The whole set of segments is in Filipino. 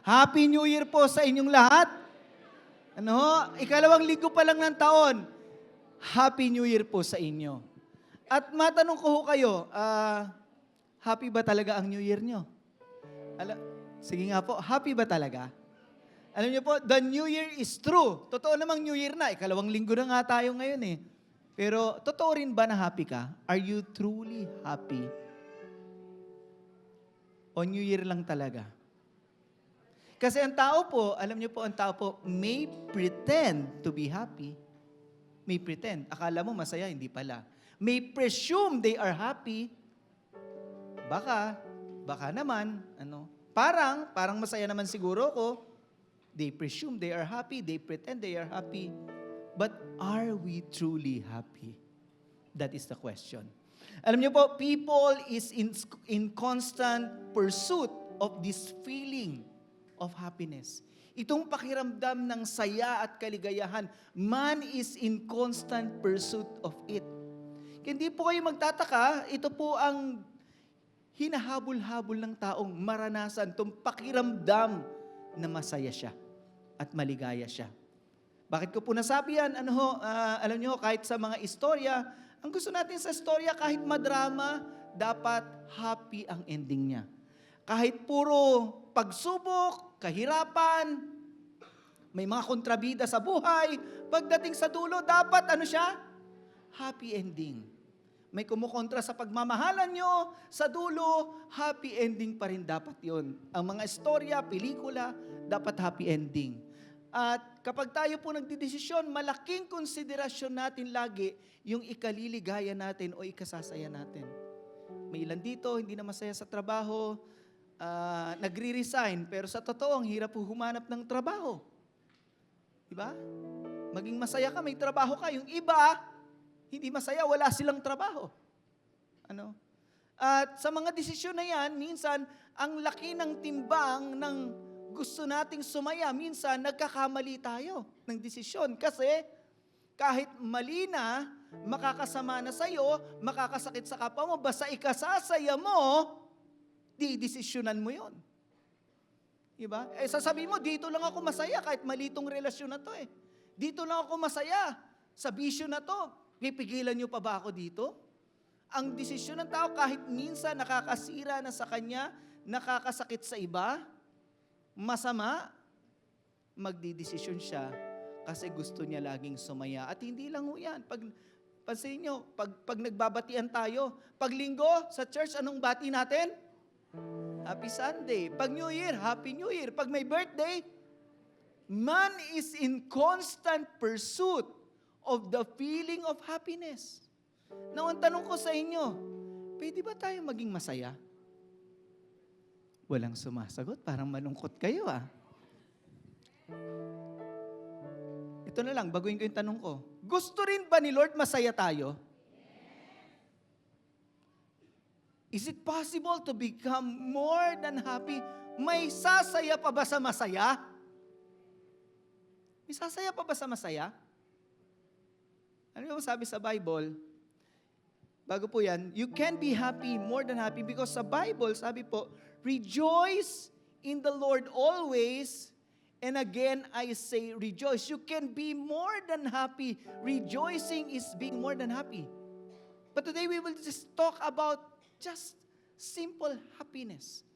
Happy New Year po sa inyong lahat. Ano, ikalawang linggo pa lang ng taon. Happy New Year po sa inyo. At matanong ko ho kayo, happy ba talaga ang New Year nyo? Sige nga po, happy ba talaga? Alam niyo po, the New Year is true. Totoo namang New Year na. Ikalawang linggo na nga tayo ngayon eh. Pero totoo rin ba na happy ka? Are you truly happy? O New Year lang talaga? Kasi ang tao po, alam niyo po, ang tao po may pretend to be happy. May pretend. Akala mo masaya, hindi pala. May presume they are happy. Baka naman, parang masaya naman siguro ko. They presume they are happy, they pretend they are happy. But are we truly happy? That is the question. Alam niyo po, people is in constant pursuit of this feeling of happiness. Itong pakiramdam ng saya at kaligayahan, man is in constant pursuit of it. Hindi po kayo magtataka, ito po ang hinahabol-habol ng taong maranasan, itong pakiramdam na masaya siya at maligaya siya. Bakit ko po nasabi yan? Alam niyo, kahit sa mga istorya, ang gusto natin sa istorya, kahit madrama, dapat happy ang ending niya. Kahit puro pagsubok, kahirapan, may mga kontrabida sa buhay, pagdating sa dulo, dapat siya? Happy ending. May kumukontra sa pagmamahalan nyo, sa dulo, happy ending pa rin dapat yon. Ang mga istorya, pelikula, dapat happy ending. At kapag tayo po nagdidesisyon, malaking konsiderasyon natin lagi yung ikaliligaya natin o ikasasaya natin. May ilan dito, hindi na masaya sa trabaho, nagre-resign, pero sa totoo, ang hirap po humanap ng trabaho. Diba? Maging masaya ka, may trabaho ka. Yung iba, hindi masaya, wala silang trabaho. At sa mga desisyon na yan, minsan, ang laki ng timbang ng gusto nating sumaya, minsan nagkakamali tayo ng desisyon. Kasi kahit mali na, makakasama na sa'yo, makakasakit sa kapwa mo, basta ikasasaya mo, di-desisyonan mo yon. Diba? Sasabihin mo, dito lang ako masaya kahit mali tong relasyon na to eh. Dito lang ako masaya sa bisyo na to. Pipigilan niyo pa ba ako dito? Ang desisyon ng tao kahit minsan nakakasira na sa kanya, nakakasakit sa iba, masama, magdidesisyon siya kasi gusto niya laging sumaya. At hindi lang ho yan. Pansin nyo, pag nagbabatian tayo, pag linggo sa church, anong bati natin? Happy Sunday. Pag New Year, Happy New Year. Pag may birthday, man is in constant pursuit of the feeling of happiness. Now, ang tanong ko sa inyo, pwede ba tayo maging masaya? Walang sumasagot, parang malungkot kayo Ito na lang, baguhin ko yung tanong ko. Gusto rin ba ni Lord masaya tayo? Is it possible to become more than happy? May sasaya pa ba sa masaya? May sasaya pa ba sa masaya? Ano yung sabi sa Bible? Bago po yan, you can be happy, more than happy, because sa Bible, sabi po, rejoice in the Lord always, and again, I say rejoice. You can be more than happy. Rejoicing is being more than happy. But today, we will just talk about just simple happiness.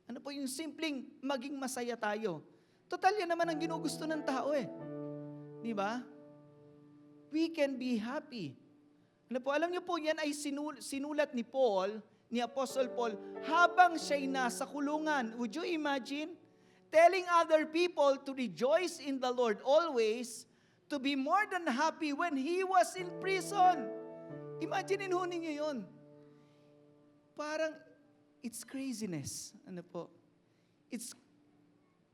Ano po yung simpleng maging masaya tayo? Total yan naman ang ginugusto ng tao Di ba? We can be happy. Ano po, alam niyo po yan ay sinulat ni Paul, ni Apostle Paul, habang siya'y nasa kulungan. Would you imagine? Telling other people to rejoice in the Lord always, to be more than happy when he was in prison. Imagine ho ninyo yun. Parang, it's craziness. Ano po?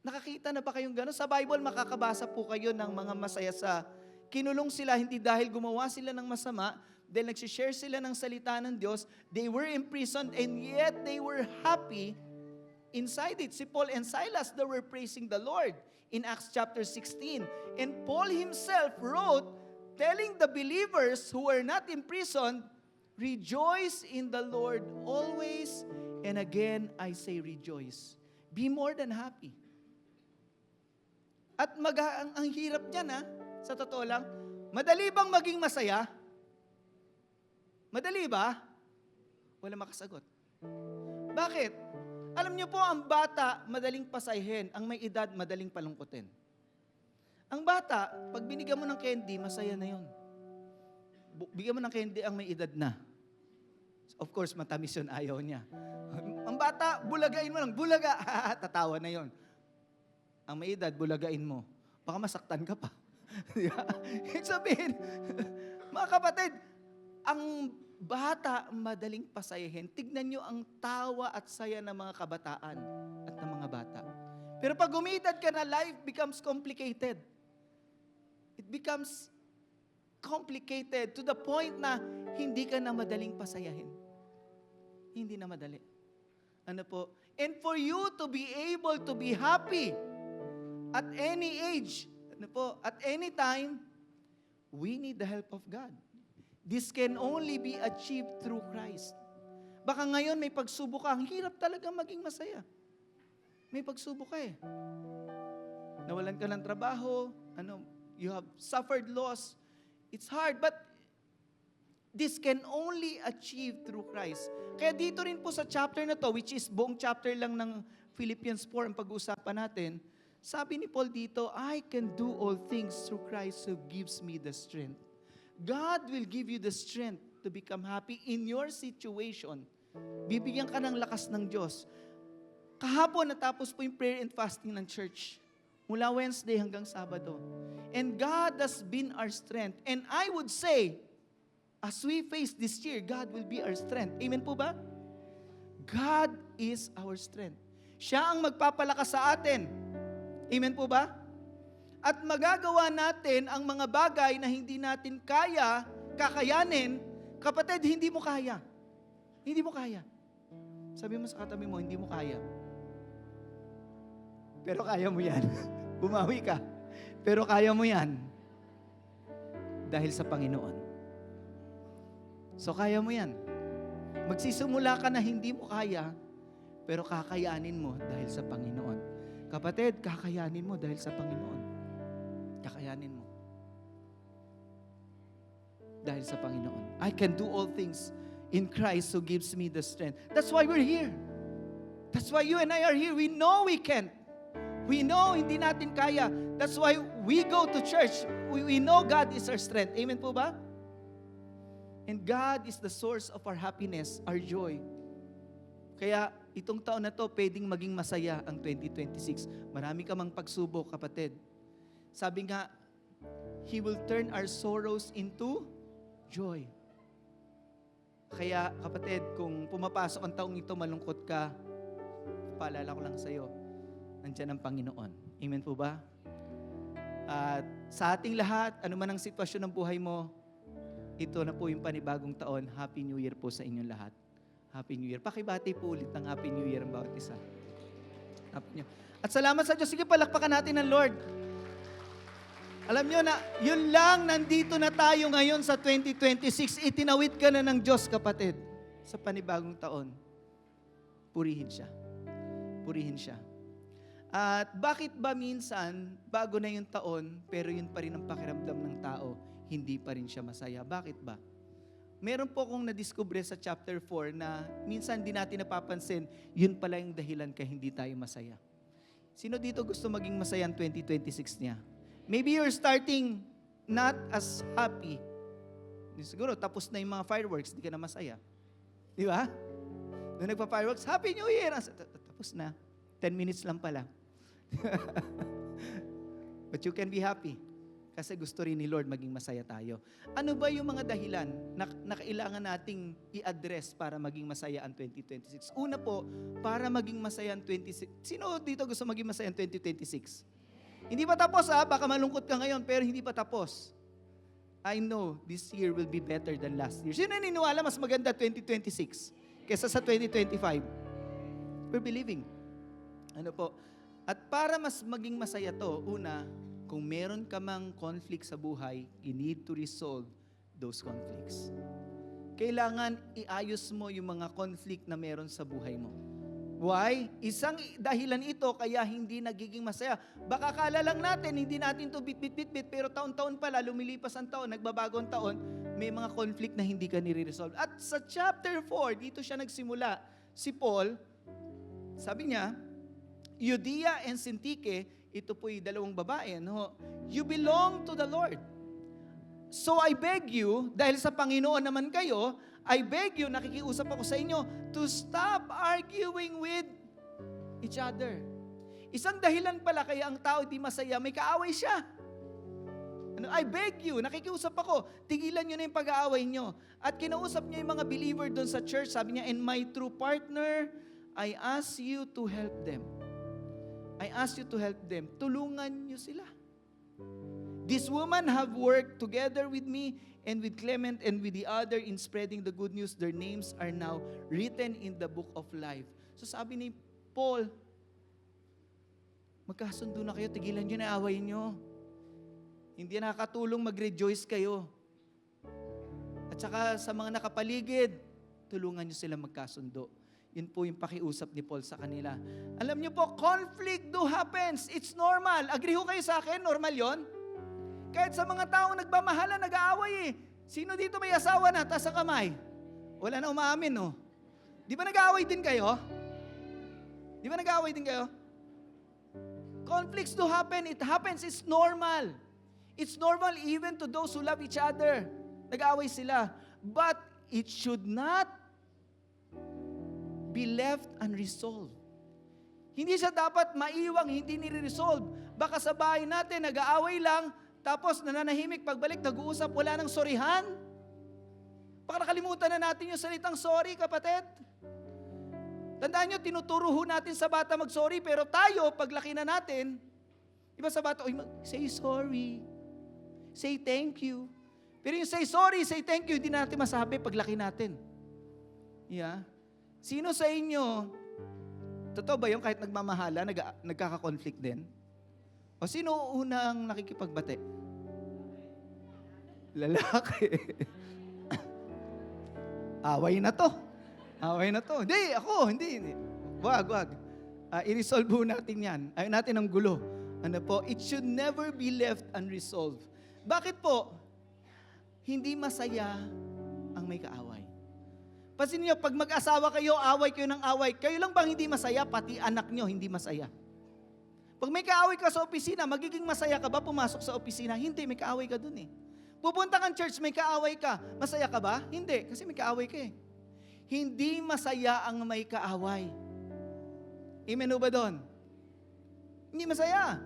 Nakakita na ba kayong gano'n? Sa Bible, makakabasa po kayo ng mga masaya sa kinulong sila, hindi dahil gumawa sila ng masama, dahil nagsishare sila ng salita ng Diyos, they were imprisoned and yet they were happy inside it. Si Paul and Silas, they were praising the Lord in Acts chapter 16. And Paul himself wrote, telling the believers who were not imprisoned, rejoice in the Lord always, and again I say rejoice. Be more than happy. At ang hirap niyan sa totoo lang. Madali bang maging masaya? Madali ba? Wala makasagot. Bakit? Alam niyo po, ang bata, madaling pasahin. Ang may edad, madaling palungkutin. Ang bata, pag binigyan mo ng candy, masaya na yun. Bigyan mo ng candy ang may edad na. Of course, matamis yun, ayaw niya. Ang bata, bulagain mo lang, bulaga, tatawa na yun. Ang may edad, bulagain mo. Baka masaktan ka pa. Ibig sabihin, mga kapatid, ang bata madaling pasayahin. Tignan nyo ang tawa at saya ng mga kabataan at ng mga bata. Pero pag umidad ka na, life becomes complicated. It becomes complicated to the point na hindi ka na madaling pasayahin. Hindi na madali. Ano po? And for you to be able to be happy at any age, ano po, at any time, we need the help of God. This can only be achieved through Christ. Baka ngayon may pagsubok ka, ang hirap talaga maging masaya. May pagsubok ka Nawalan ka ng trabaho, you have suffered loss. It's hard, but this can only achieve through Christ. Kaya dito rin po sa chapter na to, which is buong chapter lang ng Philippians 4 ang pag-uusapan natin, sabi ni Paul dito, I can do all things through Christ who gives me the strength. God will give you the strength to become happy in your situation. Bibigyan ka ng lakas ng Diyos. Kahapon natapos po yung prayer and fasting ng church. Mula Wednesday hanggang Sabado. And God has been our strength. And I would say, as we face this year, God will be our strength. Amen po ba? God is our strength. Siya ang magpapalakas sa atin. Amen po ba? At magagawa natin ang mga bagay na hindi natin kakayanin, kapatid, hindi mo kaya. Hindi mo kaya. Sabi mo sa katabi mo, hindi mo kaya. Pero kaya mo yan. Bumawi ka. Pero kaya mo yan. Dahil sa Panginoon. So kaya mo yan. Magsisimula ka na hindi mo kaya, pero kakayanin mo dahil sa Panginoon. Kapatid, kakayanin mo dahil sa Panginoon. Kakayanin mo. Dahil sa Panginoon. I can do all things in Christ who gives me the strength. That's why we're here. That's why you and I are here. We know we can't. We know hindi natin kaya. That's why we go to church. We know God is our strength. Amen po ba? And God is the source of our happiness, our joy. Kaya itong taon na to, pwedeng maging masaya ang 2026. Marami ka mang pagsubok, kapatid. Sabi nga, He will turn our sorrows into joy. Kaya, kapatid, kung pumapasok ang taong ito, malungkot ka, paalala ko lang sa'yo, nandiyan ang Panginoon. Amen po ba? At sa ating lahat, ano man ang sitwasyon ng buhay mo, ito na po yung panibagong taon. Happy New Year po sa inyong lahat. Happy New Year. Pakibati po ulit ng Happy New Year ang bawat isa. Happy New Year. At salamat sa Diyos. Sige, palakpakan natin ng Lord. Alam nyo na, yun lang, nandito na tayo ngayon sa 2026. Itinawid ka na ng Diyos, kapatid, sa panibagong taon. Purihin siya. Purihin siya. At bakit ba minsan, bago na yung taon, pero yun pa rin ang pakiramdam ng tao, hindi pa rin siya masaya? Bakit ba? Meron po akong nadiskubre sa chapter 4 na minsan di natin napapansin, yun pala yung dahilan kaya hindi tayo masaya. Sino dito gusto maging masaya ang 2026 niya? Maybe you're starting not as happy. Siguro, tapos na yung mga fireworks, di ka na masaya. Di ba? Nung nagpa-fireworks, Happy New Year! Tapos na. 10 minutes lang pala. But you can be happy. Kasi gusto rin ni Lord maging masaya tayo. Ano ba yung mga dahilan na kailangan nating i-address para maging masaya ang 2026? Una po, para maging masaya ang 2026. Sino dito gusto maging masaya ang 2026? Hindi pa tapos baka malungkot ka ngayon, pero hindi pa tapos. I know this year will be better than last year. Sino naniniwala mas maganda 2026 kaysa sa 2025? We're believing. Ano po? At para mas maging masaya to, una, kung meron ka mang conflict sa buhay, you need to resolve those conflicts. Kailangan iayos mo yung mga conflict na meron sa buhay mo. Why? Isang dahilan ito kaya hindi nagiging masaya. Baka kala lang natin, hindi natin to bit, pero taon-taon pala, lumilipas ang taon, nagbabago ang taon, may mga conflict na hindi ka nire-resolve. At sa chapter 4, dito siya nagsimula. Si Paul, sabi niya, Euodia and Syntyche, ito po'y dalawang babae, no? You belong to the Lord. So I beg you, dahil sa Panginoon naman kayo, I beg you, nakikiusap ako sa inyo, to stop arguing with each other. Isang dahilan pala kaya ang tao di masaya, may kaaway siya. I beg you, nakikiusap ako, tigilan nyo na yung pag-aaway nyo. At kinausap niya yung mga believer doon sa church, sabi niya, and my true partner, I ask you to help them. I ask you to help them. Tulungan nyo sila. This woman have worked together with me and with Clement and with the other in spreading the good news. Their names are now written in the book of life. So sabi ni Paul, magkasundo na kayo, tigilan nyo na away nyo. Hindi nakakatulong mag-rejoice kayo. At saka sa mga nakapaligid, tulungan nyo sila magkasundo. Yun po yung pakiusap ni Paul sa kanila. Alam nyo po, conflict do happens. It's normal. Agree ho kayo sa akin? Normal yon. Kahit sa mga taong nagmamahala, nag-aaway eh. Sino dito may asawa na, taas ang kamay? Wala na umaamin, no? Di ba nag-aaway din kayo? Di ba nag-aaway din kayo? Conflicts do happen. It happens. It's normal. It's normal even to those who love each other. Nag-aaway sila. But it should not be left unresolved. Hindi siya dapat maiwang, hindi nire-resolve. Baka sa bahay natin, nag-aaway lang, tapos nananahimik, pagbalik, nag-uusap, wala nang sorihan. Baka nakalimutan na natin yung salitang sorry, kapatid. Tandaan nyo, tinuturo ho natin sa bata mag-sorry, pero tayo, paglaki na natin, iba sa bata, say sorry, say thank you. Pero yung say sorry, say thank you, hindi natin masabi paglaki natin. Yeah. Sino sa inyo, totoo ba yung kahit nagmamahala, nagkaka-conflict din? O sino unang nakikipagbate? Lalaki. Away na to. Away na to. Hindi, ako, hindi. Wag. I-resolve po natin yan. Ayaw natin ang gulo. Ano po? It should never be left unresolved. Bakit po? Hindi masaya ang may kaaway. Pasin niyo, pag mag-asawa kayo, away kayo ng away, kayo lang bang hindi masaya? Pati anak nyo hindi masaya. Pag may kaaway ka sa opisina, magiging masaya ka ba pumasok sa opisina? Hindi, may kaaway ka dun eh. Pupunta kang church, may kaaway ka. Masaya ka ba? Hindi, kasi may kaaway ka eh. Hindi masaya ang may kaaway. Amen ba doon? Hindi masaya.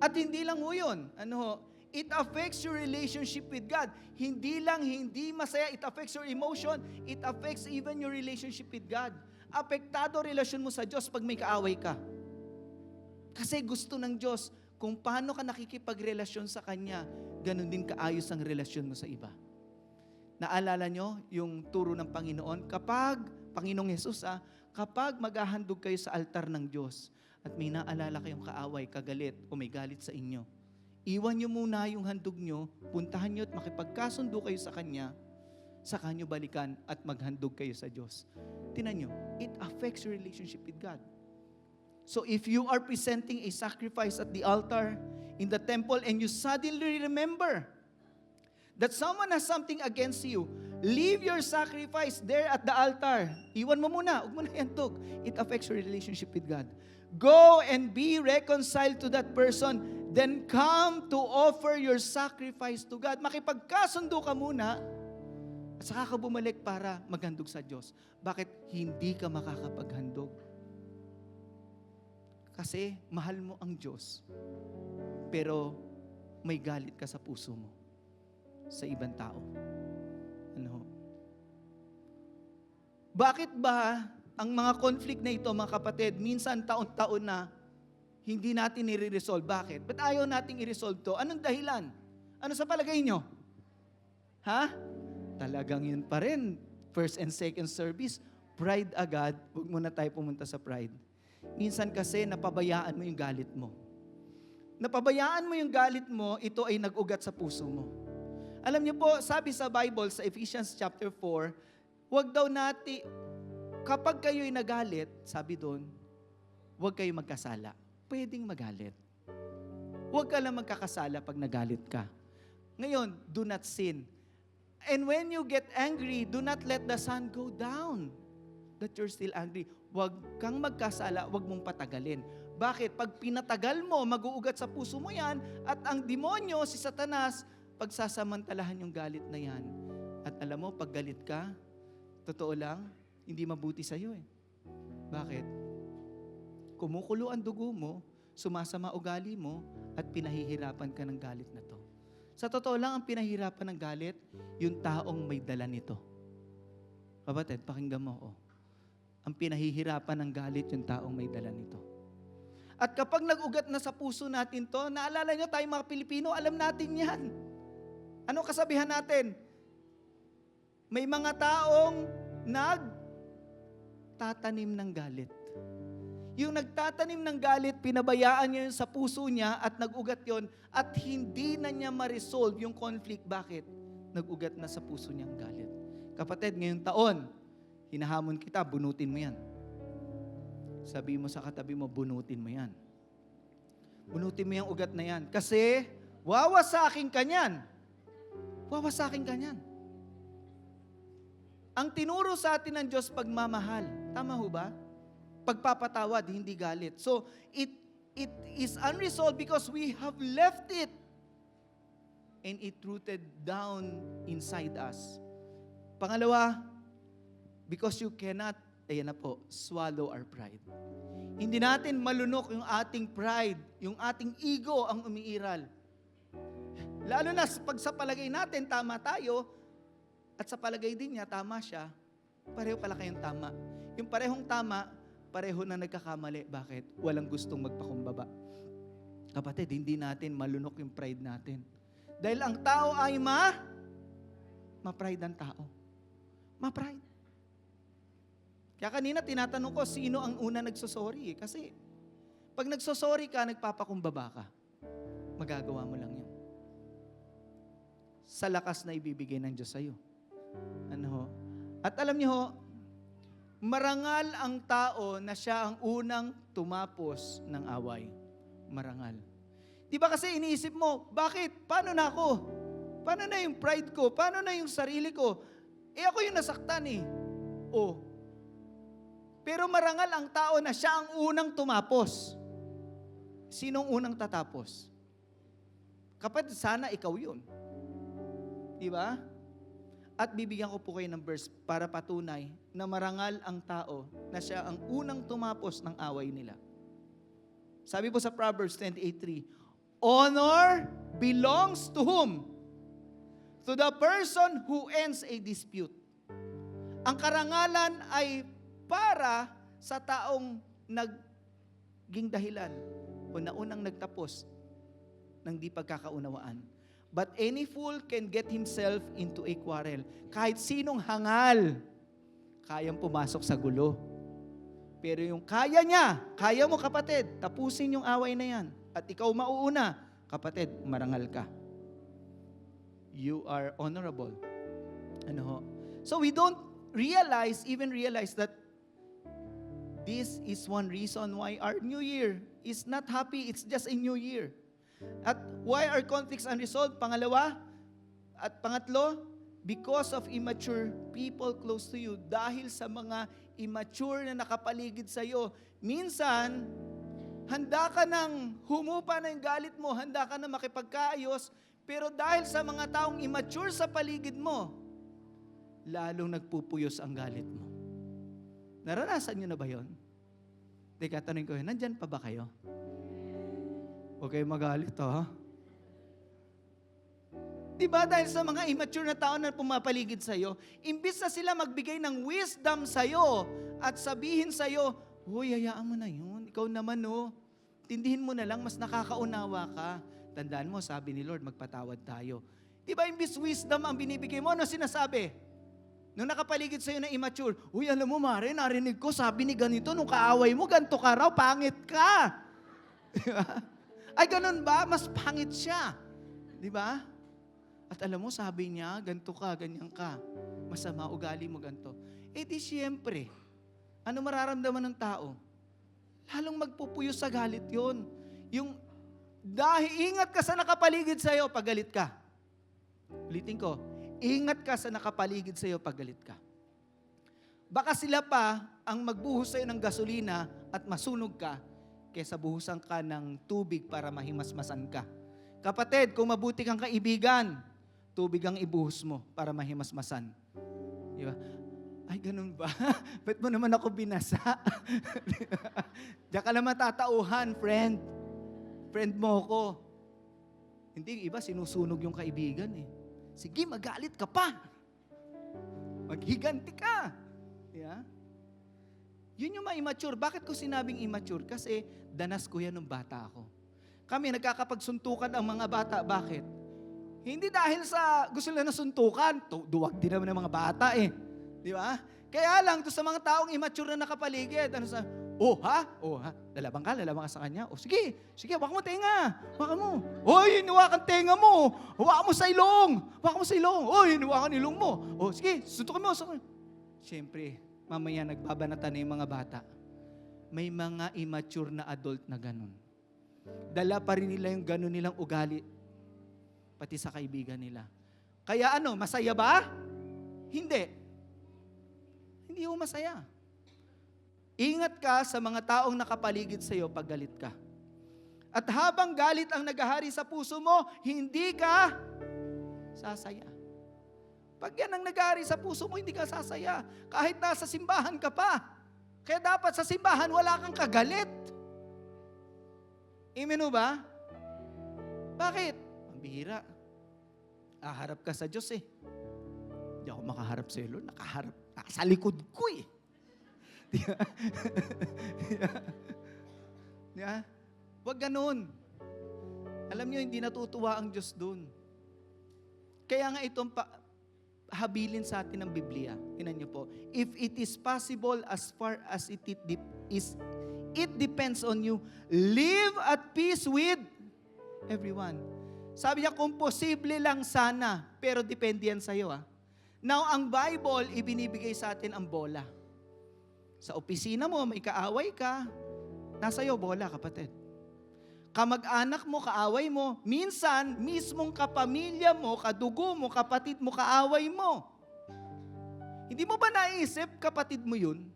At hindi lang ho yun. It affects your relationship with God. Hindi lang hindi masaya, it affects your emotion, it affects even your relationship with God. Apektado relasyon mo sa Diyos pag may kaaway ka. Kasi gusto ng Diyos, kung paano ka nakikipagrelasyon sa Kanya, ganun din kaayos ang relasyon mo sa iba. Naalala nyo yung turo ng Panginoon? Kapag, Panginoong Jesus kapag maghahandog kayo sa altar ng Diyos at may naalala kayong kaaway, kagalit o may galit sa inyo, iwan nyo muna yung handog nyo, puntahan nyo at makipagkasundo kayo sa Kanya, saka nyo balikan at maghandog kayo sa Diyos. Tingnan nyo, it affects your relationship with God. So if you are presenting a sacrifice at the altar, in the temple, and you suddenly remember that someone has something against you, leave your sacrifice there at the altar. Iwan mo muna, huwag mo na ihandog. It affects your relationship with God. Go and be reconciled to that person, then come to offer your sacrifice to God. Makipagkasundo ka muna, at saka ka bumalik para maghandog sa Diyos. Bakit hindi ka makakapaghandog? Kasi mahal mo ang Diyos, pero may galit ka sa puso mo sa ibang tao. Bakit ba ang mga conflict na ito, mga kapatid, minsan taon-taon na hindi natin i-resolve? Bakit? Ba't ayaw nating i-resolve to? Anong dahilan? Ano sa palagay nyo? Talagang yun pa rin. First and second service, pride agad. Huwag muna tayo pumunta sa pride. Minsan kasi napabayaan mo yung galit mo. Napabayaan mo yung galit mo, ito ay nag-ugat sa puso mo. Alam niyo po, sabi sa Bible, sa Ephesians chapter 4, huwag daw natin, kapag kayo'y nagalit, sabi doon, huwag kayo magkasala. Pwedeng magalit. Huwag ka lang magkakasala pag nagalit ka. Ngayon, do not sin. And when you get angry, do not let the sun go down that you're still angry. Huwag kang magkasala, huwag mong patagalin. Bakit? Pag pinatagal mo, mag-uugat sa puso mo yan, at ang demonyo, si Satanas, pagsasamantalahan yung galit na yan. At alam mo, pag galit ka, totoo lang, hindi mabuti sa'yo eh. Bakit? Kumukulo ang dugo mo, sumasama ugali mo, at pinahihirapan ka ng galit na to. Sa totoo lang, ang pinahihirapan ng galit, yung taong may dala nito. Kapatid, pakinggan mo, ang pinahihirapan ng galit, yung taong may dala nito. At kapag nag-ugat na sa puso natin to, naalala nyo tayong mga Pilipino, alam natin yan. Ano kasabihan natin? May mga taong nagtatanim ng galit. Yung nagtatanim ng galit, pinabayaan niya yun sa puso niya at nag-ugat yon at hindi na niya ma-resolve yung conflict. Bakit? Nag-ugat na sa puso niya ang galit. Kapatid, ngayong taon, hinahamon kita, bunutin mo yan. Sabi mo sa katabi mo, bunutin mo yan. Bunutin mo yung ugat na yan. Kasi, wawasakin ka niyan. Wawasakin ka niyan. Ang tinuro sa atin ng Diyos, pagmamahal. Tama ho ba? Pagpapatawad, hindi galit. So, it is unresolved because we have left it and it rooted down inside us. Pangalawa, because you cannot, ayan na po, swallow our pride. Hindi natin malunok yung ating pride, yung ating ego ang umiiral. Lalo na pag sa palagay natin, tama tayo, at sa palagay din niya, tama siya, pareho pala kayong tama. Yung parehong tama, pareho na nagkakamali. Bakit? Walang gustong magpakumbaba. Kapatid, hindi natin malunok yung pride natin. Dahil ang tao ay ma-pride ang tao. Ma-pride. Kaya kanina tinatanong ko, sino ang una nagsosorry? Kasi, pag nagsosorry ka, nagpapakumbaba ka. Magagawa mo lang yun. Sa lakas na ibibigay ng Diyos sa'yo. Ano ho? At alam niyo ho, marangal ang tao na siya ang unang tumapos ng away. Marangal. Di ba kasi iniisip mo, bakit? Paano na ako? Paano na yung pride ko? Paano na yung sarili ko? Ako yung nasaktan eh. Pero marangal ang tao na siya ang unang tumapos. Sinong unang tatapos? Kapatid, sana ikaw yun. Di ba? At bibigyan ko po kayo ng verse para patunay na marangal ang tao na siya ang unang tumapos ng away nila. Sabi po sa Proverbs 28:3, honor belongs to whom? To the person who ends a dispute. Ang karangalan ay para sa taong naging dahilan o naunang nagtapos ng di pagkakaunawaan. But any fool can get himself into a quarrel. Kahit sinong hangal, kayang pumasok sa gulo. Pero yung kaya niya, kaya mo kapatid, tapusin yung away na yan. At ikaw mauuna, kapatid, marangal ka. You are honorable. Ano ho? So we don't even realize that this is one reason why our New Year is not happy, it's just a new year. At why are conflicts unresolved? Pangalawa, at pangatlo, because of immature people close to you. Dahil sa mga immature na nakapaligid sa iyo. Minsan, handa ka nang humupa na yung galit mo, handa ka na makipagkaayos, pero dahil sa mga taong immature sa paligid mo, lalong nagpupuyos ang galit mo. Naranasan nyo na ba yun? Teka, tanong ko, nandyan pa ba kayo? Huwag kayo magalit, ha? Diba dahil sa mga immature na tao na pumapaligid sa'yo, imbis na sila magbigay ng wisdom sa'yo at sabihin sa'yo, huy, hayaan mo na yun. Ikaw naman, tindihin mo na lang, mas nakakaunawa ka. Tandaan mo, sabi ni Lord, magpatawad tayo. Diba imbis wisdom ang binibigay mo, ano sinasabi? Nung nakapaligid sa'yo na immature, huy, alam mo, Mare, narinig ko, sabi ni ganito, nung kaaway mo, ganito ka raw, pangit ka. Diba? Ay, ganun ba? Mas pangit siya. Di ba? At alam mo, sabi niya, ganito ka, ganyan ka. Masama, ugali mo ganito. Di siyempre, ano mararamdaman ng tao? Lalong magpupuyo sa galit yun. Dahil ingat ka sa nakapaligid sa'yo pag galit ka. Ulitin ko, ingat ka sa nakapaligid sa'yo pag galit ka. Baka sila pa ang magbuhos sa'yo ng gasolina at masunog ka kaysa buhusan ka ng tubig para mahimasmasan ka. Kapatid, kung mabuti kang kaibigan, tubig ang ibuhos mo para mahimasmasan. Di ba? Ay, ganun ba? Ba't mo naman ako binasa? Diyan ka naman tatauhan, friend. Friend mo ko. Hindi, iba sinusunog yung kaibigan eh. Sige, magalit ka pa. Maghiganti ka. Yeah? Yun yung ma-immature. Bakit ko sinabing immature? Kasi danas ko yan nung bata ako. Kami nagkakapagsuntukan ang mga bata. Bakit? Hindi dahil sa gusto nila na suntukan. Duwag din naman ng mga bata eh. Di ba? Kaya lang, sa mga taong immature na nakapaligid, oh ha? Lalabang ka sa kanya. Oh, sige, waka mo tenga. Waka mo. Oy, hiniwakan tenga mo. Waka mo sa ilong. Oy, hiniwakan ilong mo. Oh, sige, suntukin mo. Siyempre, mamaya nagbabanatan na yung mga bata. May mga immature na adult na ganun. Dala pa rin nila yung ganun nilang ugali. Pati sa kaibigan nila. Kaya masaya ba? Hindi. Hindi ho masaya. Ingat ka sa mga taong nakapaligid sa iyo pag galit ka. At habang galit ang naghahari sa puso mo, hindi ka sasaya. Pag yan ang naghahari sa puso mo, hindi ka sasaya. Kahit nasa simbahan ka pa. Kaya dapat sa simbahan, wala kang kagalit. Amen o ba? Bakit? Ang bihira. Harap ka sa Diyos eh. Hindi ako makaharap sa iyo, Lord. Nasa likod ko eh. Yeah. Huwag ganun. Alam nyo, hindi natutuwa ang Diyos dun. Kaya nga itong habilin sa atin ng Biblia. Tingnan nyo po. If it is possible as far as it depends on you, live at peace with everyone. Sabi niya, kung posible lang sana, pero depende yan sa'yo. Now, ang Bible, ibinibigay sa atin ang bola. Sa opisina mo, may kaaway ka, nasa iyo bola, kapatid. Kamag-anak mo, kaaway mo, minsan, mismong kapamilya mo, kadugo mo, kapatid mo, kaaway mo. Hindi mo ba naisip, kapatid mo yun?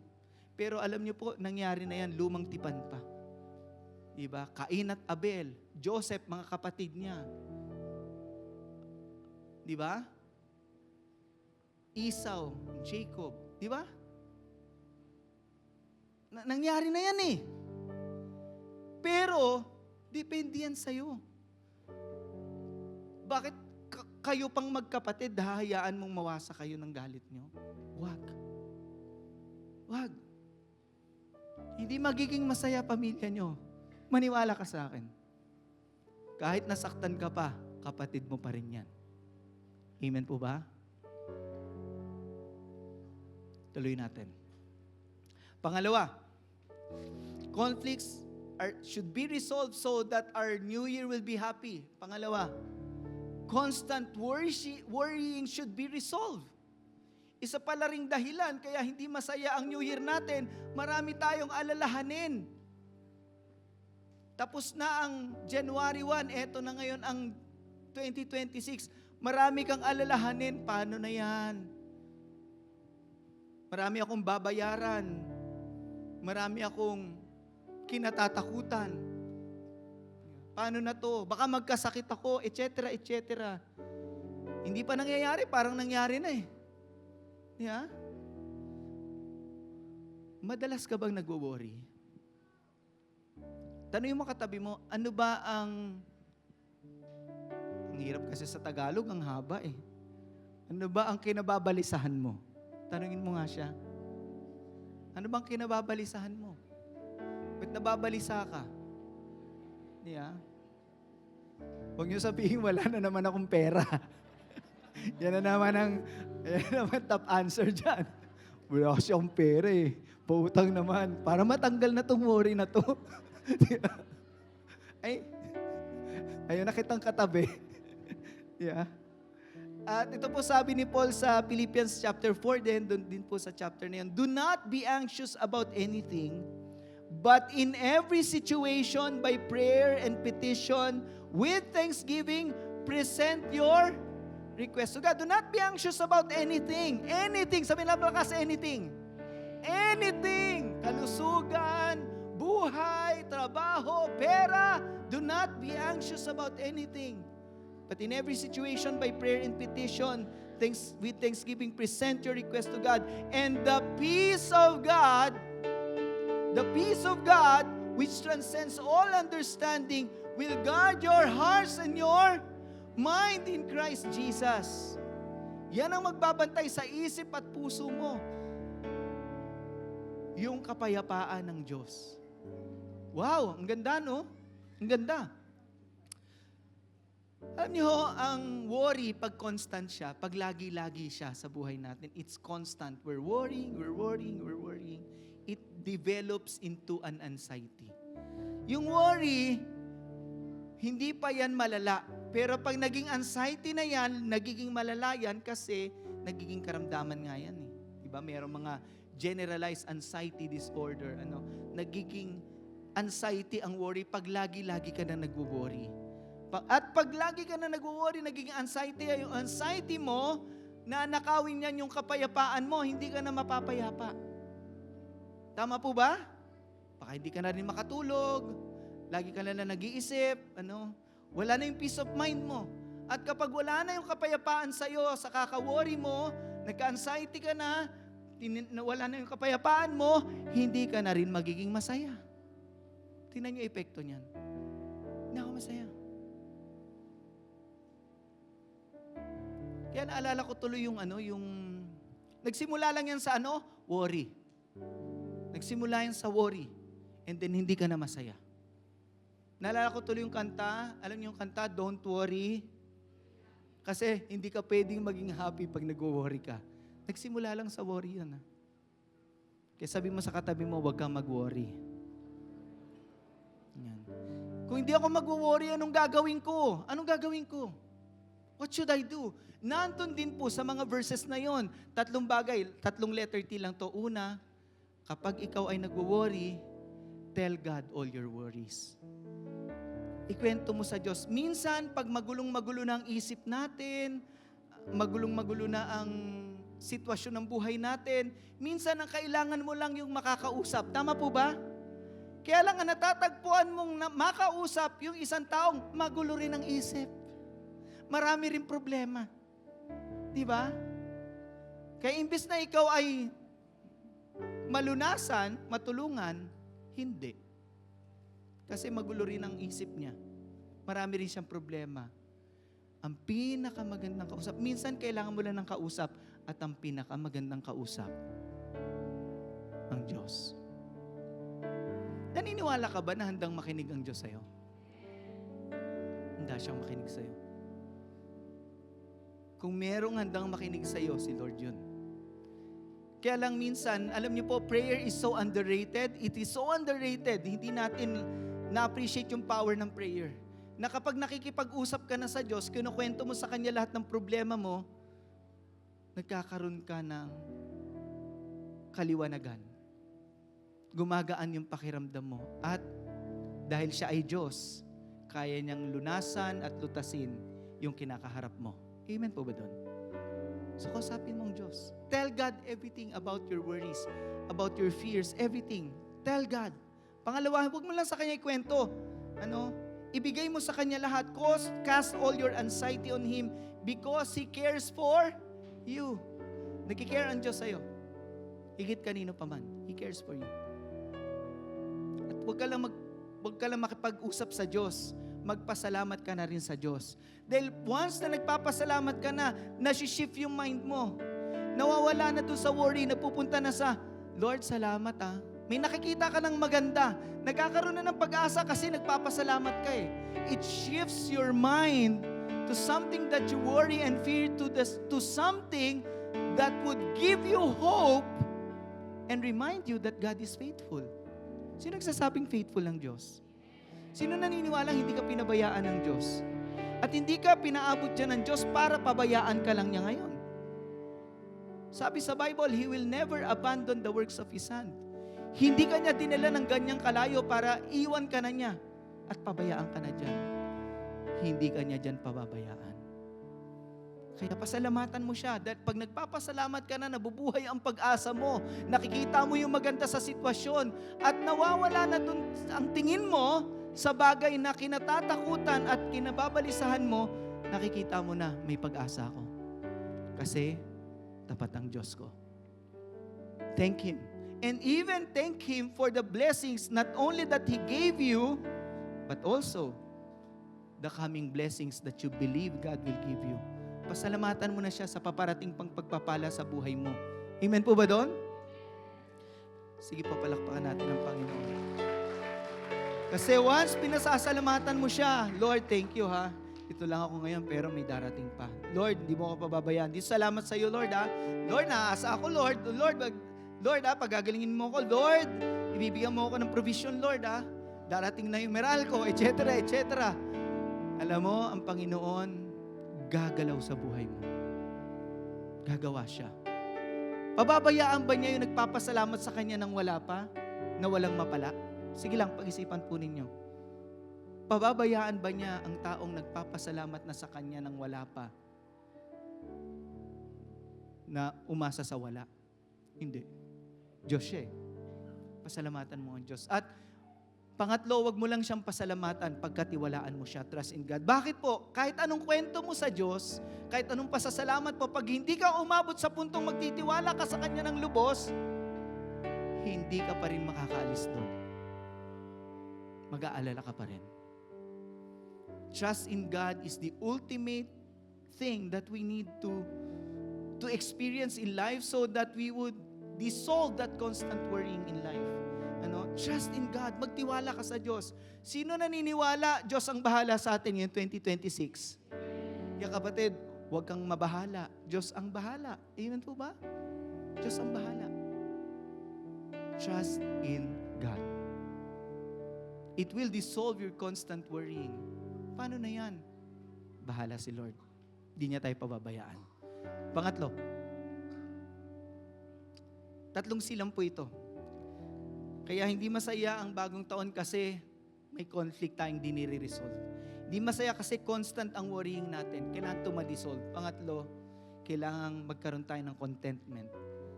Pero alam niyo po, nangyari na yan, lumang tipan pa. Diba? Cain at Abel, Joseph, mga kapatid niya. Diba? Esau, Jacob, diba? Nangyari na yan eh. Pero, depende yan sa'yo. Bakit kayo pang magkapatid, hahayaan mong mawasa kayo ng galit nyo? Wag. Hindi magiging masaya pamilya nyo. Maniwala ka sa akin. Kahit nasaktan ka pa, kapatid mo pa rin yan. Amen po ba? Tuloy natin. Pangalawa, conflicts should be resolved so that our new year will be happy. Pangalawa, constant worrying should be resolved. Isa pala ring dahilan kaya hindi masaya ang new year natin, marami tayong alalahanin. Tapos na ang January 1, eto na ngayon ang 2026. Marami kang alalahanin, paano na yan? Marami akong babayaran. Marami akong kinatatakutan. Paano na to? Baka magkasakit ako, etc., etc. Hindi pa nangyayari, parang nangyari na eh. Yeah? Madalas ka bang nagwo-worry? Tanungin mo katabi mo, ano ba ang hirap kasi sa Tagalog, ang haba eh. Ano ba ang kinababalisahan mo? Tanungin mo nga siya. Ano bang kinababalisahan mo? Ba't nababalisa ka? Yeah. Huwag niyo sabihin, wala na naman akong pera. Yan na naman top answer dyan. Wala kasi akong pera eh. Pautang naman. Para matanggal na itong worry na to. Ay, ayun na kitang katabi. Yeah. At ito po sabi ni Paul sa Philippians chapter 4 doon din po sa chapter na yun, do not be anxious about anything, but in every situation by prayer and petition, with thanksgiving, present your request to God. Do not be anxious about anything. Anything. Sabi na malakas, anything. Anything. Kalusugan, buhay, trabaho, pera. Do not be anxious about anything. But in every situation, by prayer and petition, with thanksgiving, present your request to God. And the peace of God, which transcends all understanding, will guard your hearts and your mind in Christ Jesus. Yan ang magbabantay sa isip at puso mo. Yung kapayapaan ng Diyos. Wow, ang ganda, no? Ang ganda. Alam niyo, ang worry, pag constant siya, pag lagi-lagi siya sa buhay natin, it's constant. We're worrying. It develops into an anxiety. Yung worry, hindi pa yan malala. Pero pag naging anxiety na yan, nagiging malala yan kasi nagiging karamdaman nga yan. Diba? Mayroong mga generalized anxiety disorder. Nagiging anxiety ang worry pag lagi-lagi ka na nag-worry. At pag lagi ka na nag-worry, nagiging anxiety, yung anxiety mo, na nakawin yan yung kapayapaan mo, hindi ka na mapapayapa. Tama po ba? Baka hindi ka na rin makatulog, lagi ka na nag-iisip, wala na yung peace of mind mo. At kapag wala na yung kapayapaan sa'yo, sa kaka-worry mo, nagka-anxiety ka na, wala na yung kapayapaan mo, hindi ka na rin magiging masaya. Tingnan niyo yung epekto niyan. Hindi ako masaya. Kaya naalala ko tuloy yung nagsimula lang yan sa worry. Nagsimula yan sa worry. And then hindi ka na masaya. Naalala ko tuloy yung kanta, alam niyo yung kanta, Don't Worry. Kasi hindi ka pwedeng maging happy pag nag-worry ka. Nagsimula lang sa worry yan. Kaya sabi mo sa katabi mo, huwag kang mag-worry. Yan. Kung hindi ako mag-worry, anong gagawin ko? Anong gagawin ko? What should I do? Nandun din po sa mga verses na yon, 3 bagay, 3 letter T lang to. Una, kapag ikaw ay nag-worry, tell God all your worries. Ikwento mo sa Diyos. Minsan, pag magulong-magulo na ang isip natin, magulong-magulo na ang sitwasyon ng buhay natin, minsan ang kailangan mo lang yung makakausap. Tama po ba? Kaya lang ang natatagpuan mong makausap yung isang taong magulo rin ang isip. Marami rin problema. Di ba? Kaya imbes na ikaw ay malunasan, matulungan, hindi. Kasi magulo rin ang isip niya. Marami rin siyang problema. Ang pinakamagandang kausap, minsan kailangan mo lang ng kausap, at ang pinakamagandang kausap, ang Diyos. Naniniwala ka ba na handang makinig ang Diyos sa'yo? Handa siyang makinig sa'yo. Kung merong handang makinig sa'yo, si Lord yun. Kaya lang minsan, alam niyo po, prayer is so underrated. It is so underrated. Hindi natin na-appreciate yung power ng prayer. Na kapag nakikipag-usap ka na sa Diyos, kinukwento mo sa Kanya lahat ng problema mo, nagkakaroon ka ng kaliwanagan. Gumagaan yung pakiramdam mo. At dahil siya ay Diyos, kaya niyang lunasan at lutasin yung kinakaharap mo. Amen po ba doon? So, kausapin mong Diyos. Tell God everything about your worries, about your fears, everything. Tell God. Pangalawa, huwag mo lang sa Kanya ikwento. Ibigay mo sa Kanya lahat. Cast all your anxiety on Him because He cares for you. Nagkikare ang Diyos sa'yo. Higit kanino pa man. He cares for you. At huwag ka lang makipag-usap sa Diyos. Magpasalamat ka na rin sa Diyos. Dahil once na nagpapasalamat ka na, nasi-shift yung mind mo. Nawawala na doon sa worry, napupunta na sa, Lord, salamat May nakikita ka ng maganda. Nagkakaroon na ng pag-asa kasi nagpapasalamat ka It shifts your mind to something that you worry and fear to something that would give you hope and remind you that God is faithful. Sino nagsasabing faithful ng Diyos? Sino naniniwala hindi ka pinabayaan ng Diyos? At hindi ka pinaabot dyan ng Diyos para pabayaan ka lang niya ngayon. Sabi sa Bible, He will never abandon the works of His hand. Hindi ka niya dinala ng ganyang kalayo para iwan ka na niya at pabayaan ka na dyan. Hindi ka niya dyan pababayaan. Kaya pasalamatan mo siya. Dahil pag nagpapasalamat ka na, nabubuhay ang pag-asa mo. Nakikita mo yung maganda sa sitwasyon. At nawawala na dun ang tingin mo sa bagay na kinatatakutan at kinababalisahan mo, nakikita mo na may pag-asa ako. Kasi tapat ang Diyos ko. Thank Him. And even thank Him for the blessings not only that He gave you, but also the coming blessings that you believe God will give you. Pasalamatan mo na siya sa paparating pang pagpapala sa buhay mo. Amen po ba doon? Sige po, palakpakan natin ang Panginoon. Kasi once pinasasalamatan mo siya, Lord, thank you ha. Ito lang ako ngayon pero may darating pa. Lord, hindi mo ako pababayaan. Di salamat sa iyo, Lord ha. Lord, naasa ako, Lord. Lord ha, pagagalingin mo ako, Lord. Ibibigyan mo ako ng provision, Lord ha. Darating na yung Meralco, etc., etc. Alam mo, ang Panginoon, gagalaw sa buhay mo. Gagawa siya. Pababayaan ba niya yung nagpapasalamat sa Kanya nang wala pa? Na walang mapala? Sige lang, pag-isipan po ninyo. Pababayaan ba niya ang taong nagpapasalamat na sa Kanya nang wala pa? Na umasa sa wala? Hindi. Diyos siya eh. Pasalamatan mo ang Diyos. At pangatlo, wag mo lang siyang pasalamatan pagkatiwalaan mo siya. Trust in God. Bakit po? Kahit anong kwento mo sa Diyos, kahit anong pasasalamat po, pag hindi ka umabot sa puntong magtitiwala ka sa Kanya ng lubos, hindi ka pa rin makakaalis doon. Mag-aalala ka pa rin. Trust in God is the ultimate thing that we need to experience in life so that we would dissolve that constant worrying in life. Trust in God. Magtiwala ka sa Diyos. Sino naniniwala? Diyos ang bahala sa atin ngayong 2026. Kaya kapatid, huwag kang mabahala. Diyos ang bahala. Amen po ba? Diyos ang bahala. Trust in God. It will dissolve your constant worrying. Paano na yan? Bahala si Lord. Di niya tayo pababayaan. Pangatlo, 3 silang po ito. Kaya hindi masaya ang bagong taon kasi may conflict tayong di nire-resolve. Hindi masaya kasi constant ang worrying natin. Kailangan ito ma-dissolve. Pangatlo, kailangan magkaroon tayo ng contentment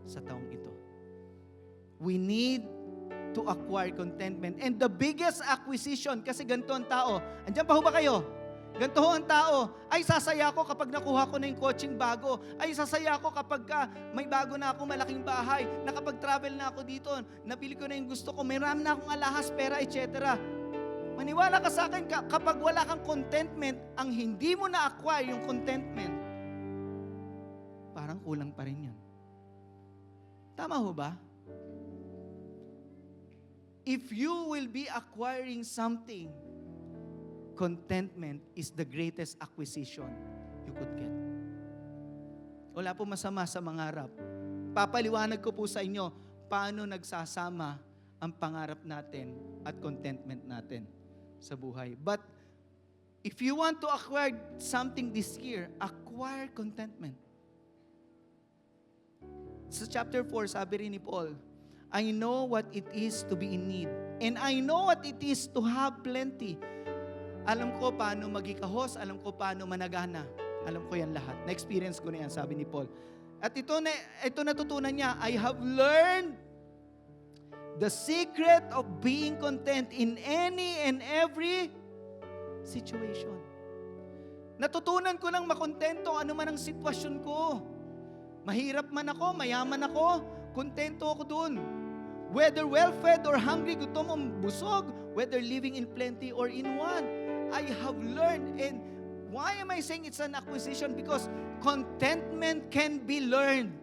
sa taong ito. We need to acquire contentment. And the biggest acquisition, kasi ganito ang tao. Andiyan pa ho ba kayo? Ganito ho ang tao. Ay, sasaya ako kapag nakuha ko na yung coaching bago. Ay, sasaya ako kapag may bago na ako malaking bahay. Nakapag-travel na ako dito. Napili ko na yung gusto ko. May ram na akong alahas, pera, etc. Maniwala ka sa akin, kapag wala kang contentment, ang hindi mo na-acquire yung contentment, parang kulang pa rin yun. Tama ho ba? If you will be acquiring something, contentment is the greatest acquisition you could get. Wala po masama sa mangarap. Papaliwanag ko po sa inyo paano nagsasama ang pangarap natin at contentment natin sa buhay. But if you want to acquire something this year, acquire contentment. Sa chapter 4, sabi rin ni Paul, I know what it is to be in need, and I know what it is to have plenty. Alam ko paano magikahos, alam ko paano managana. Alam ko yan lahat. Na-experience ko na yan, sabi ni Paul. At ito natutunan niya, I have learned the secret of being content in any and every situation. Natutunan ko lang makontento ano man ang sitwasyon ko. Mahirap man ako, mayaman ako, kontento ako dun. Whether well-fed or hungry, gutom o busog, whether living in plenty or in want, I have learned. And why am I saying it's an acquisition? Because contentment can be learned.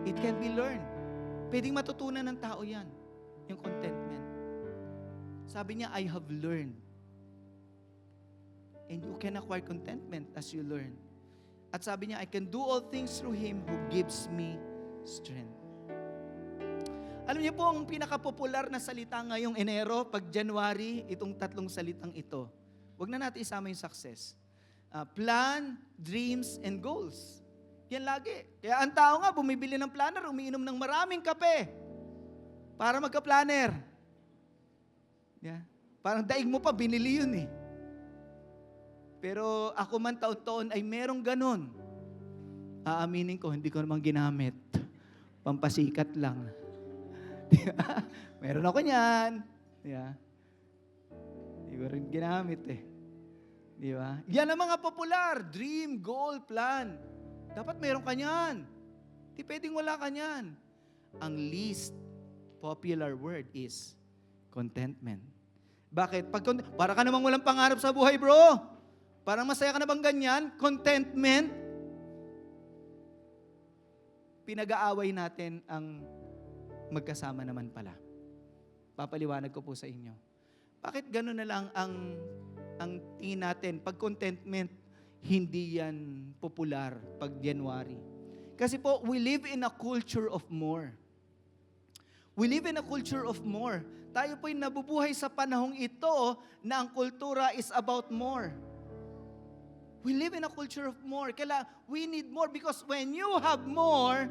It can be learned. Pwedeng matutunan ng tao yan, yung contentment. Sabi niya, I have learned. And you can acquire contentment as you learn. At sabi niya, I can do all things through Him who gives me strength. Alam niyo po, ang pinaka-popular na salita ngayong Enero, pag January, itong 3 salitang ito. Huwag na natin isama yung success. Plan, dreams, and goals. Yan lagi. Kaya ang tao nga, bumibili ng planner, umiinom ng maraming kape para magka-planner. Yeah. Parang daig mo pa, binili yun eh. Pero ako man taon-taon ay merong ganun. Aaminin ko, hindi ko naman ginamit. Pampasikat lang. Meron ako niyan. Yeah. Hindi ko rin ginamit eh. Di ba? Yan ang mga popular. Dream, goal, plan. Dapat meron ka niyan. Di pwedeng wala ka niyan. Ang least popular word is contentment. Bakit? Para ka namang walang pangarap sa buhay, bro. Parang masaya ka na bang ganyan? Contentment. Pinag-aaway natin ang magkasama naman pala. Papaliwanag ko po sa inyo. Bakit gano'n na lang ang tingin natin? Pag contentment, hindi yan popular pag January. Kasi po, we live in a culture of more. We live in a culture of more. Tayo po'y nabubuhay sa panahong ito na ang kultura is about more. We live in a culture of more. Kaya we need more because when you have more,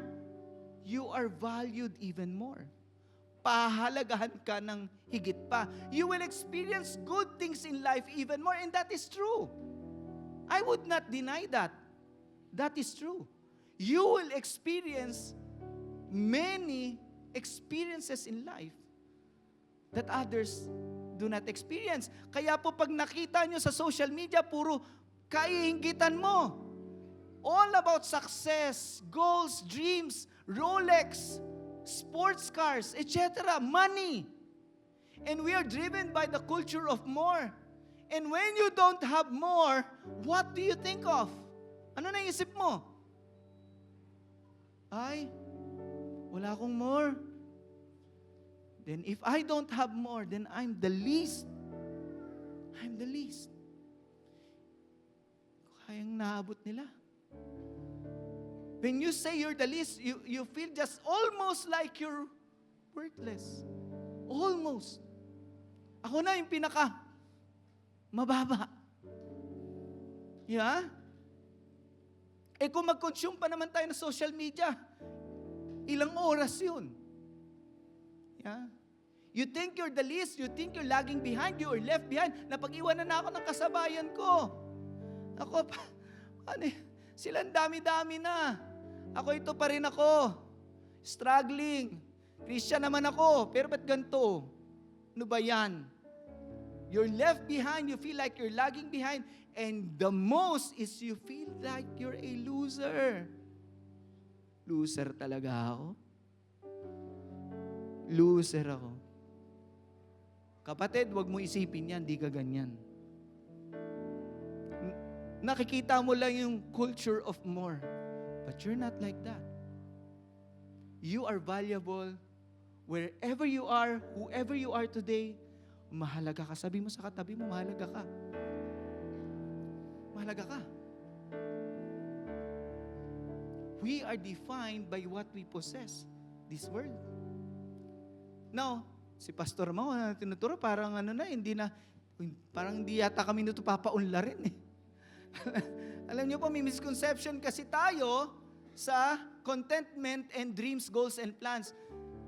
you are valued even more. Pahalagahan ka ng higit pa. You will experience good things in life even more, and that is true. I would not deny that. That is true. You will experience many experiences in life that others do not experience. Kaya po pag nakita nyo sa social media, puro kaiinggitan mo. All about success, goals, dreams, Rolex, sports cars, etc., money. And we are driven by the culture of more. And when you don't have more, what do you think of? Ano naisip mo? Ay, wala akong more. Then if I don't have more, then I'm the least. I'm the least. Kayang naabot nila. When you say you're the least, you feel just almost like you're worthless. Almost. Ako na yung pinaka mababa. Yeah? Eh kung mag-consume pa naman tayo ng social media, ilang oras yun? Yeah? You think you're the least, you think you're lagging behind, you are left behind. Napag-iwanan na ako ng kasabayan ko. Ako, sila ang dami-dami na. Ako ito pa rin ako. Struggling. Christian naman ako, pero ba't ganito? Ano ba yan? You're left behind, you feel like you're lagging behind, and the most is you feel like you're a loser. Loser talaga ako. Loser ako. Kapatid, wag mo isipin yan, di ka ganyan. Nakikita mo lang yung culture of more. But you're not like that. You are valuable wherever you are, whoever you are today. Mahalaga ka. Sabi mo sa katabi mo, mahalaga ka. Mahalaga ka. We are defined by what we possess. This world. Now, si Pastor Mau na tinuturo, parang parang hindi yata kami nito papaunlarin eh. Alam niyo po, may misconception kasi tayo sa contentment and dreams, goals, and plans.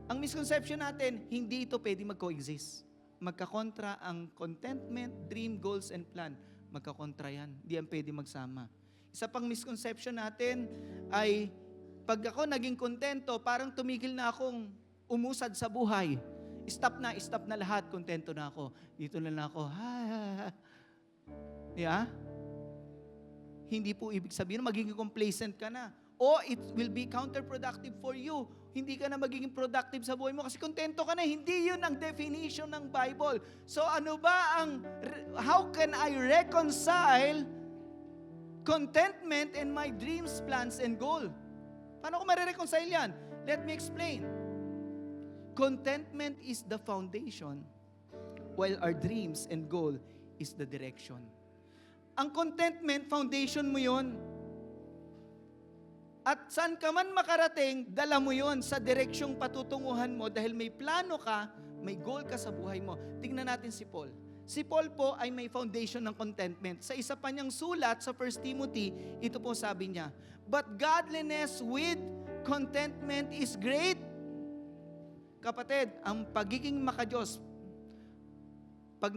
Ang misconception natin, hindi ito pwede mag-coexist. Magkakontra ang contentment, dream, goals, and plan. Magkakontra yan. Hindi yan pwede magsama. Isa pang misconception natin ay, pag ako naging kontento, parang tumigil na akong umusad sa buhay. Stop na lahat, kontento na ako. Dito na lang ako, Yeah? Hindi po ibig sabihin magiging complacent ka na. O it will be counterproductive for you. Hindi ka na magiging productive sa buhay mo kasi kontento ka na. Hindi yun ang definition ng Bible. So how can I reconcile contentment and my dreams, plans, and goal? Paano ko marireconcile yan? Let me explain. Contentment is the foundation, while our dreams and goal is the direction. Ang contentment, foundation mo yun. At saan ka man makarating, dala mo yun sa direksyong patutunguhan mo dahil may plano ka, may goal ka sa buhay mo. Tingnan natin si Paul. Si Paul po ay may foundation ng contentment. Sa isa pa niyang sulat sa 1 Timothy, ito po sabi niya, "But godliness with contentment is great." Kapatid, ang pagiging makadiyos, pag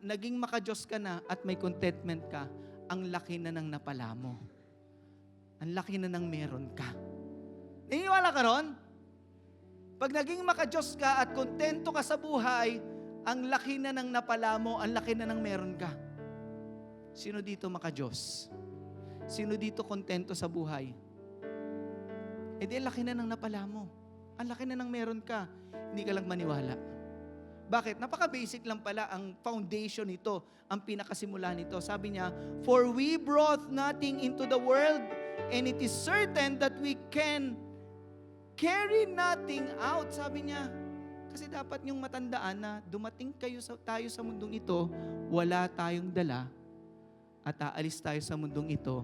naging makadiyos ka na at may contentment ka, ang laki na ng napala mo. Ang laki na ng meron ka. Naniniwala ka ron? Pag naging makadiyos ka at kontento ka sa buhay, ang laki na ng napala mo, ang laki na ng meron ka. Sino dito makadiyos? Sino dito kontento sa buhay? E di, ang laki na ng napala mo. Ang laki na ng meron ka. Hindi ka lang maniwala. Bakit? Napaka-basic lang pala ang foundation nito, ang pinakasimula nito. Sabi niya, "For we brought nothing into the world, and it is certain that we can carry nothing out." Sabi niya, kasi dapat niyong matandaan na dumating tayo sa mundong ito, wala tayong dala, at aalis tayo sa mundong ito,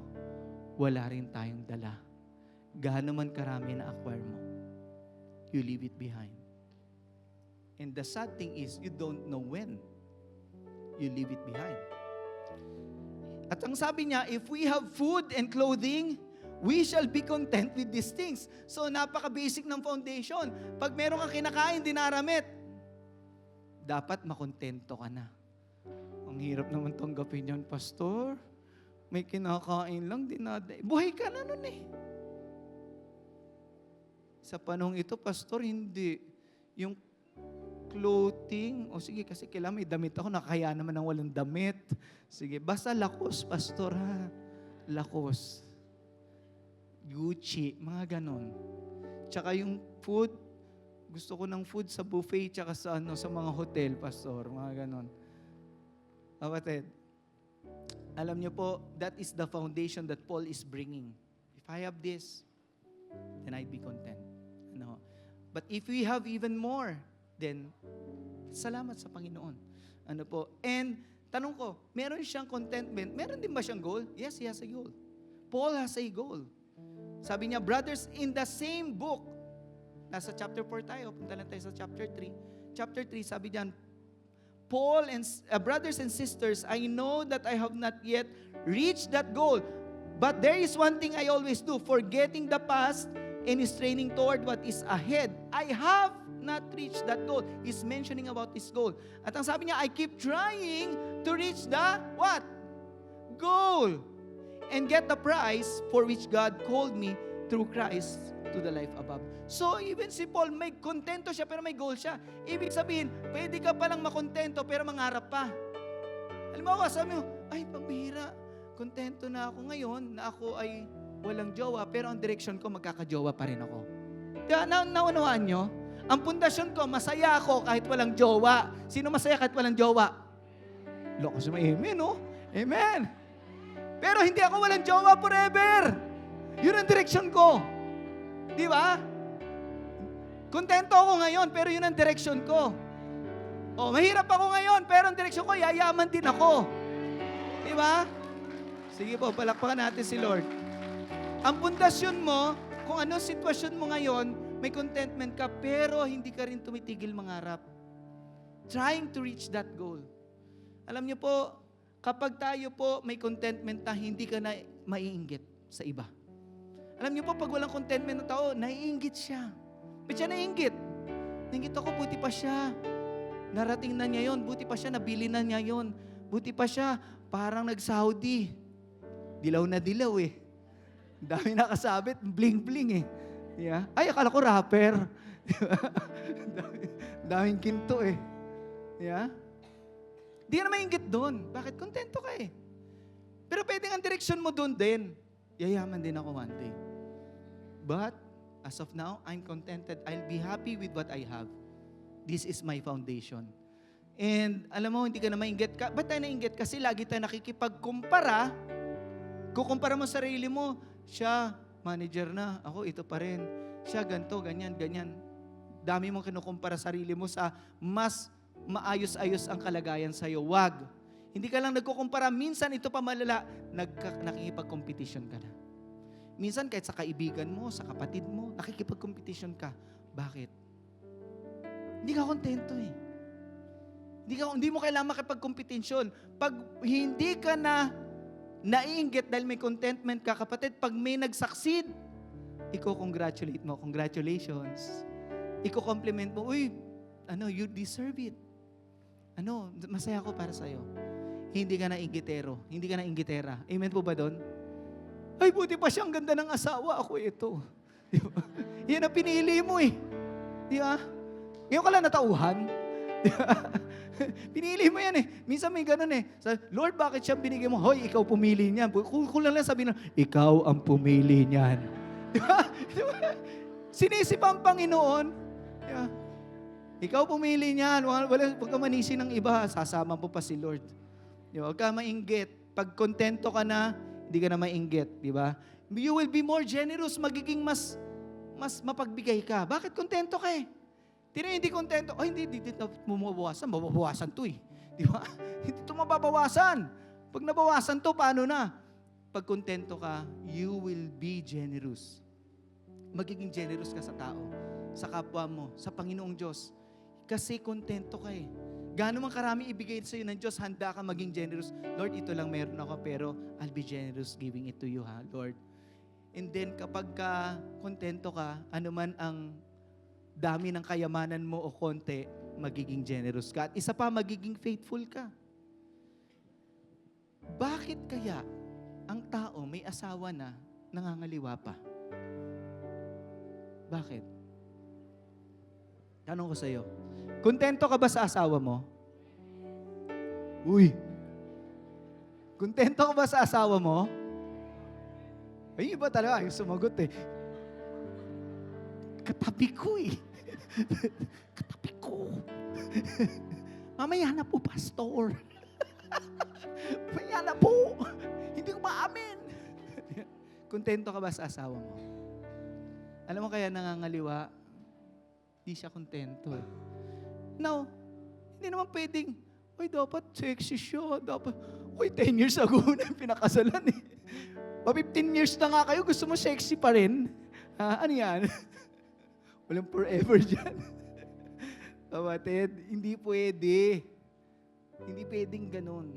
wala rin tayong dala. Gaano man karami na acquire mo, you leave it behind. And the sad thing is, you don't know when you leave it behind. At ang sabi niya, if we have food and clothing, we shall be content with these things. So, napaka-basic ng foundation. Pag meron kang kinakain, dinaramit, dapat makontento ka na. Ang hirap naman tanggapin yan, Pastor. May kinakain lang, buhay ka na nun eh. Sa panahong ito, Pastor, hindi. Yung clothing, sige, kasi kailangan may damit ako, nakakaya naman ng walang damit. Sige, basta lakos, Pastor ha. Lakos. Gucci, mga ganon. Tsaka yung food, gusto ko ng food sa buffet, tsaka sa mga hotel, Pastor, mga ganon. Kapatid, alam niyo po, that is the foundation that Paul is bringing. If I have this, then I'd be content. But if we have even more, then salamat sa Panginoon. And tanong ko, meron siyang contentment? Meron din ba siyang goal? Yes, he has a goal. Paul has a goal. Sabi niya, brothers, in the same book, nasa chapter 4 tayo, punta lang tayo sa chapter 3. Chapter 3, sabi diyan, Paul and brothers and sisters, I know that I have not yet reached that goal, but there is one thing I always do, forgetting the past and straining toward what is ahead. I have not reached that goal. He's mentioning about his goal. At ang sabi niya, I keep trying to reach the what? Goal. And get the prize for which God called me through Christ to the life above. So, even si Paul, may kontento siya pero may goal siya. Ibig sabihin, pwede ka palang makontento pero mangarap pa. Halimbawa, sabi mo, ay, pambihira. Kontento na ako ngayon na ako ay walang jowa, pero ang direction ko, magkakajowa pa rin ako. Kaya naunawaan nyo? Ang pundasyon ko, masaya ako kahit walang jowa. Sino masaya kahit walang jowa? Lakas mo, amen, no? Amen. Pero hindi ako walang jowa forever. Yun ang direction ko. Di ba? Kontento ako ngayon, pero yun ang direction ko. Mahirap ako ngayon, pero ang direction ko, yayaman din ako. Di ba? Sige po, palakpakan natin si Lord. Ang pundasyon mo, kung ano sitwasyon mo ngayon, may contentment ka, pero hindi ka rin tumitigil mangarap. Trying to reach that goal. Alam niyo po, kapag tayo po may contentment na hindi ka na maiinggit sa iba. Alam niyo po, pag walang contentment na tao, naiinggit siya. Ba't siya naiinggit? Naiinggit ako, buti pa siya. Narating na niya yon, buti pa siya, nabili na niya yon. Buti pa siya, parang nag-Saudi. Dilaw na dilaw eh. Dami nakasabit, bling-bling eh. Yeah. Ay, akala ko rapper. Daming kinto eh. Yeah? Di na maingit doon. Bakit? Kontento ka eh. Pero pwedeng ang direksyon mo doon din. Yayaman din ako one day. But, as of now, I'm contented. I'll be happy with what I have. This is my foundation. And alam mo, hindi ka na maingit ka. Ba't tayo nainggit? Kasi lagi tayo nakikipagkumpara. Kukumpara mo sarili mo. Siya, manager na. Ako, ito pa rin. Siya, ganito, ganyan, ganyan. Dami mong kinukumpara sarili mo sa mas maayos-ayos ang kalagayan sa'yo. Wag. Hindi ka lang nagkukumpara. Minsan, ito pa malala, nakikipag-competition ka na. Minsan, kahit sa kaibigan mo, sa kapatid mo, nakikipag-competition ka. Bakit? Hindi ka kontento eh. Hindi mo kailangan makipagkompetisyon. Pag hindi ka na naiinggit dahil may contentment ka, kapatid, pag may nag-succeed, congratulate mo, congratulations. Compliment mo, uy, you deserve it. Masaya ako para sa'yo. Hindi ka na inggitero, hindi ka na inggitera. Amen po ba doon? Ay, buti pa siyang ganda ng asawa, ako ito. Di ba? Yan ang pinili mo eh. Di ba? Ngayon ka lang natauhan. Di ba? Pinili mo yan eh. Minsan may ganun eh. Lord, bakit siya binigay mo? Hoy, ikaw pumili niyan. Kung lang sabihin na, ikaw ang pumili niyan. Di ba? Sinisip ang Panginoon. Di ba? Ikaw pumili niyan. Huwag ka manisi ng iba. Sasama po pa si Lord. Di ba? Huwag ka mainggit. Pag kontento ka na, hindi ka na mainggit. Di ba? You will be more generous. Magiging mas mapagbigay ka. Bakit kontento ka eh? Hindi kontento. Ay, hindi mababawasan. Mababawasan to eh. Di ba? Hindi ito mababawasan. Pag nabawasan to, paano na? Pag kontento ka, you will be generous. Magiging generous ka sa tao, sa kapwa mo, sa Panginoong Diyos. Kasi kontento ka eh. Gaano man karami ibigay sa'yo ng Diyos, handa ka maging generous. Lord, ito lang meron ako, pero I'll be generous giving it to you, ha, Lord. And then, kapag ka kontento ka, anuman ang dami ng kayamanan mo o konti, magiging generous ka. At isa pa, magiging faithful ka. Bakit kaya ang tao may asawa na nangangaliwa pa? Bakit? Tanong ko sa iyo. Kontento ka ba sa asawa mo? Uy! Kontento ka ba sa asawa mo? Ay, iba talaga yung sumagot eh. Katabi ko eh. Katabi ko. Mamaya na po, pastor. Mamaya na po. Hindi ko maamin. Kontento ka ba sa asawa mo? Alam mo kaya nangangaliwa, di siya kontento. Now, hindi naman pwedeng, dapat sexy siya. Dapat, 10 years ago na pinakasalan eh. 15 years na nga kayo, gusto mo sexy pa rin? Ano yan? Walang forever dyan. Kapatid, hindi pwede. Hindi pwedeng ganun.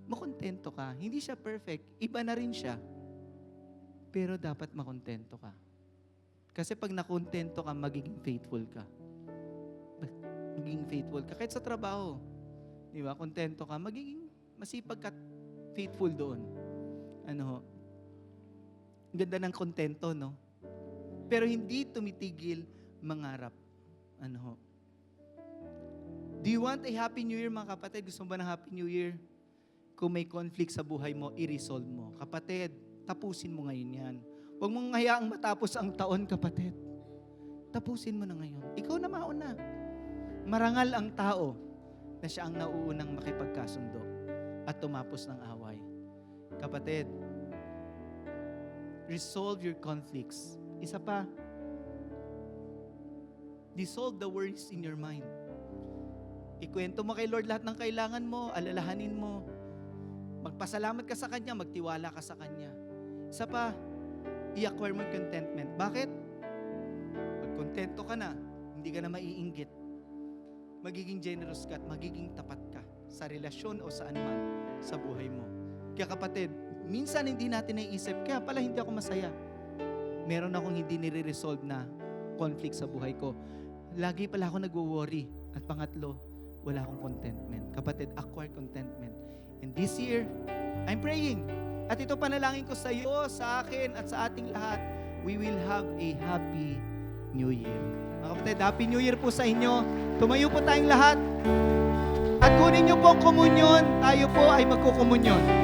Makontento ka. Hindi siya perfect. Iba na rin siya. Pero dapat makontento ka. Kasi pag nakontento ka, magiging faithful ka. Magiging faithful ka. Kahit sa trabaho. Di ba? Kontento ka, magiging masipag ka, faithful doon. Ang ganda ng kontento, no? Pero hindi tumitigil mangarap. Do you want a happy new year, mga kapatid? Gusto mo ba ng happy new year? Kung may conflict sa buhay mo, i-resolve mo. Kapatid, tapusin mo ngayon yan. Huwag mong hayaang matapos ang taon, kapatid. Tapusin mo na ngayon. Ikaw na mauna. Marangal ang tao na siya ang nauunang makipagkasundo at tumapos ng away. Kapatid, resolve your conflicts. Isa pa, dissolve the worries in your mind. Ikwento mo kay Lord lahat ng kailangan mo, alalahanin mo. Magpasalamat ka sa Kanya, magtiwala ka sa Kanya. Isa pa, i-acquire mo yung contentment. Bakit? Pag kontento ka na, hindi ka na maiinggit. Magiging generous ka at magiging tapat ka sa relasyon o saan man sa buhay mo. Kaya kapatid, minsan hindi natin naiisip, kaya pala hindi ako masaya. Meron akong hindi nire-resolve na conflict sa buhay ko. Lagi pala ako nagwo-worry. At pangatlo, wala akong contentment. Kapatid, acquire contentment. And this year, I'm praying. At ito panalangin ko sa iyo, sa akin, at sa ating lahat, we will have a happy New Year. Mga kapatid, happy New Year po sa inyo. Tumayo po tayong lahat. At kunin niyo po ang komunyon. Tayo po ay magkukomunyon.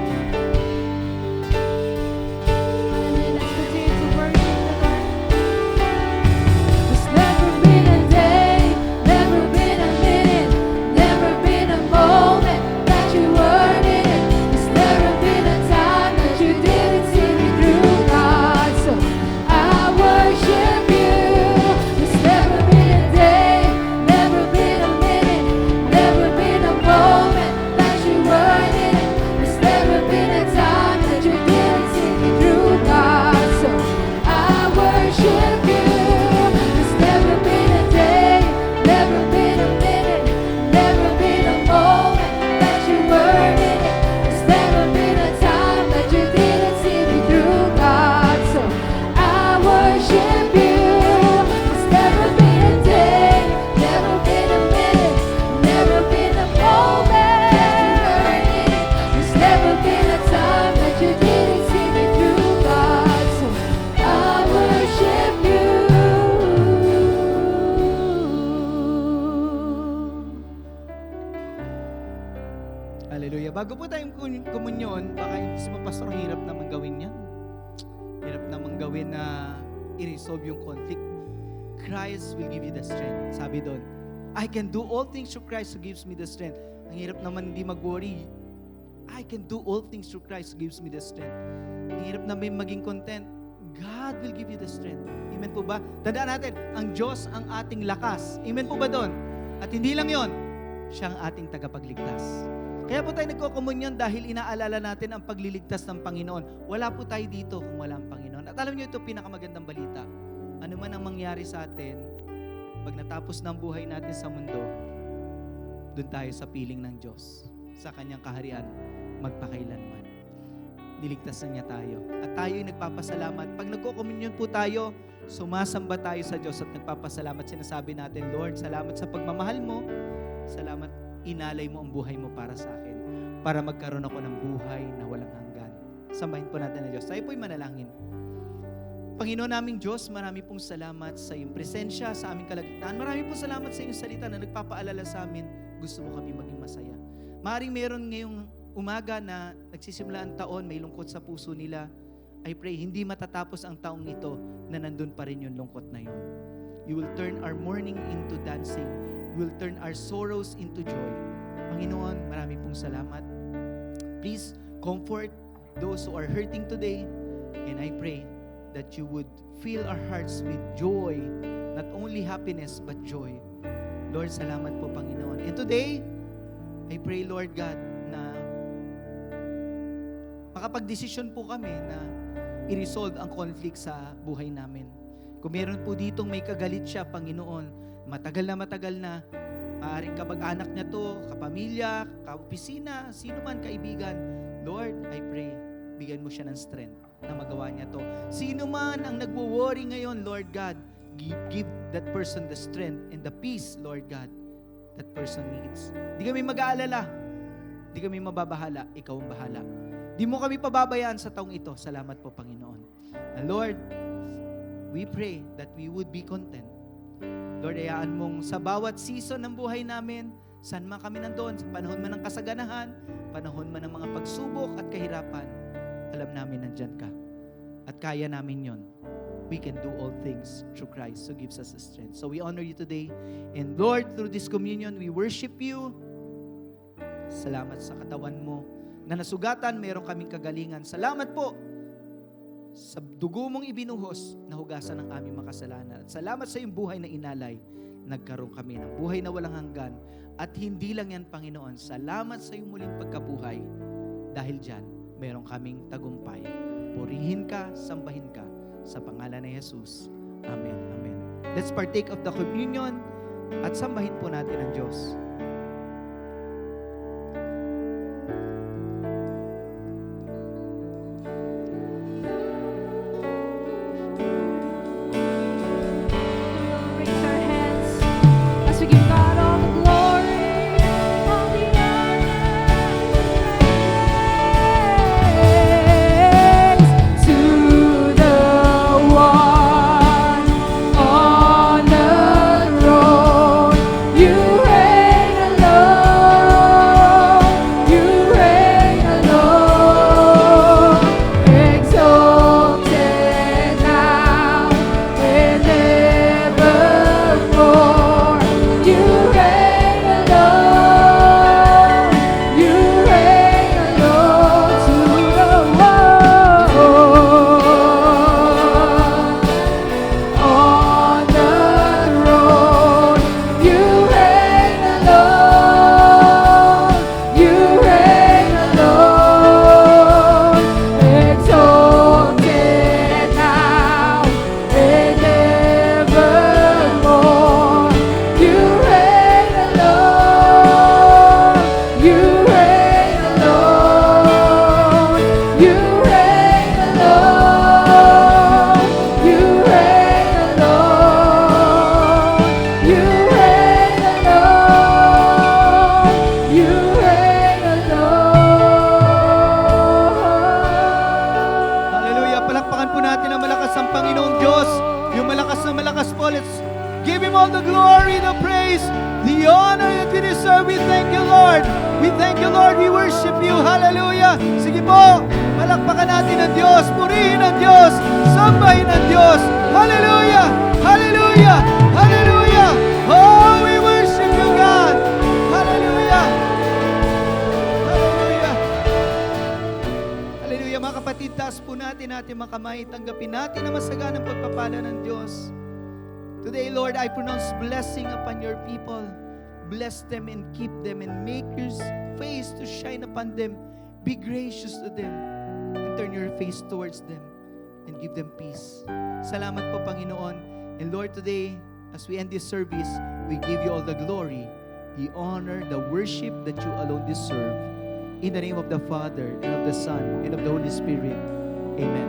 Never Hallelujah. Bago po tayong komunyon, baka isip mo, Pastor, ang hirap naman gawin yan. Hirap naman gawin na i-resolve yung conflict. Christ will give you the strength. Sabi doon, I can do all things through Christ who gives me the strength. Ang hirap naman hindi mag-worry. I can do all things through Christ who gives me the strength. Ang hirap naman maging content. God will give you the strength. Amen po ba? Tandaan natin, ang Diyos ang ating lakas. Amen po ba doon? At hindi lang yon, siya ang ating tagapagligtas. Kaya po tayo nagko-komunyon dahil inaalala natin ang pagliligtas ng Panginoon. Wala po tayo dito kung wala ang Panginoon. At alam niyo ito, pinakamagandang balita. Ano man ang mangyari sa atin, pag natapos ng buhay natin sa mundo, doon tayo sa piling ng Diyos, sa Kanyang kaharian, magpakailanman. Niligtas na niya tayo. At tayo'y nagpapasalamat. Pag nagko-komunyon po tayo, sumasamba tayo sa Diyos at nagpapasalamat. Sinasabi natin, Lord, salamat sa pagmamahal mo. Salamat, inalay mo ang buhay mo para sa akin, para magkaroon ako ng buhay na walang hanggan. Sambahin po natin ang Diyos. Tayo po'y manalangin. Panginoon naming Diyos, marami pong salamat sa iyong presensya, sa aming kalagitnaan. Marami pong salamat sa iyong salita na nagpapaalala sa amin, gusto mo kami maging masaya. Maaring meron ngayong umaga na nagsisimula ang taon, may lungkot sa puso nila. I pray, hindi matatapos ang taong ito na nandun pa rin yung lungkot na yun. You will turn our mourning into dancing. You will turn our sorrows into joy. Panginoon, marami pong salamat. Please comfort those who are hurting today. And I pray that you would fill our hearts with joy. Not only happiness, but joy. Lord, salamat po, Panginoon. And today, I pray, Lord God, na makapag-desisyon po kami na i-resolve ang conflict sa buhay namin. Kung meron po ditong may kagalit siya, Panginoon, matagal na, maaaring kabag-anak niya to, kapamilya, kaopisina, sino man, kaibigan, Lord, I pray, bigyan mo siya ng strength na magawa niya to. Sino man ang nagwo-worry ngayon, Lord God, give that person the strength and the peace, Lord God, that person needs. Di kami mag-aalala, di kami mababahala, ikaw ang bahala. Di mo kami pababayaan sa taong ito. Salamat po, Panginoon. And Lord, we pray that we would be content. Lord, ayaan mong sa bawat season ng buhay namin, saan man kami nandoon, sa panahon man ng kasaganahan, panahon man ng mga pagsubok at kahirapan, alam namin nandyan ka. At kaya namin yon. We can do all things through Christ who gives us the strength. So we honor you today. And Lord, through this communion, we worship you. Salamat sa katawan mo na nasugatan, mayroon kaming kagalingan. Salamat po sa dugo mong ibinuhos na hugasan ng aming makasalanan. At salamat sa iyong buhay na inalay, nagkaroon kami ng buhay na walang hanggan. At hindi lang yan, Panginoon, salamat sa iyong muling pagkabuhay. Dahil dyan, meron kaming tagumpay. Purihin ka, sambahin ka, sa pangalan ni Jesus. Amen. Amen. Let's partake of the communion at sambahin po natin ang Diyos. You reign Lord, we worship you. Hallelujah. Sige po, palakpakan natin ang Diyos, purihin ang Diyos, sambahin ang Diyos. Hallelujah! Hallelujah! Hallelujah! Oh, we worship you, God. Hallelujah! Hallelujah! Hallelujah, mga kapatid, taas po natin mga kamay, tanggapin natin ang masaganang pagpapala ng Diyos. Today, Lord, I pronounce blessing upon your people. Bless them and keep them and make your face to shine upon them. Be gracious to them and turn your face towards them and give them peace. Salamat po, Panginoon. And Lord, today, as we end this service, we give you all the glory, the honor, the worship that you alone deserve. In the name of the Father, and of the Son, and of the Holy Spirit. Amen.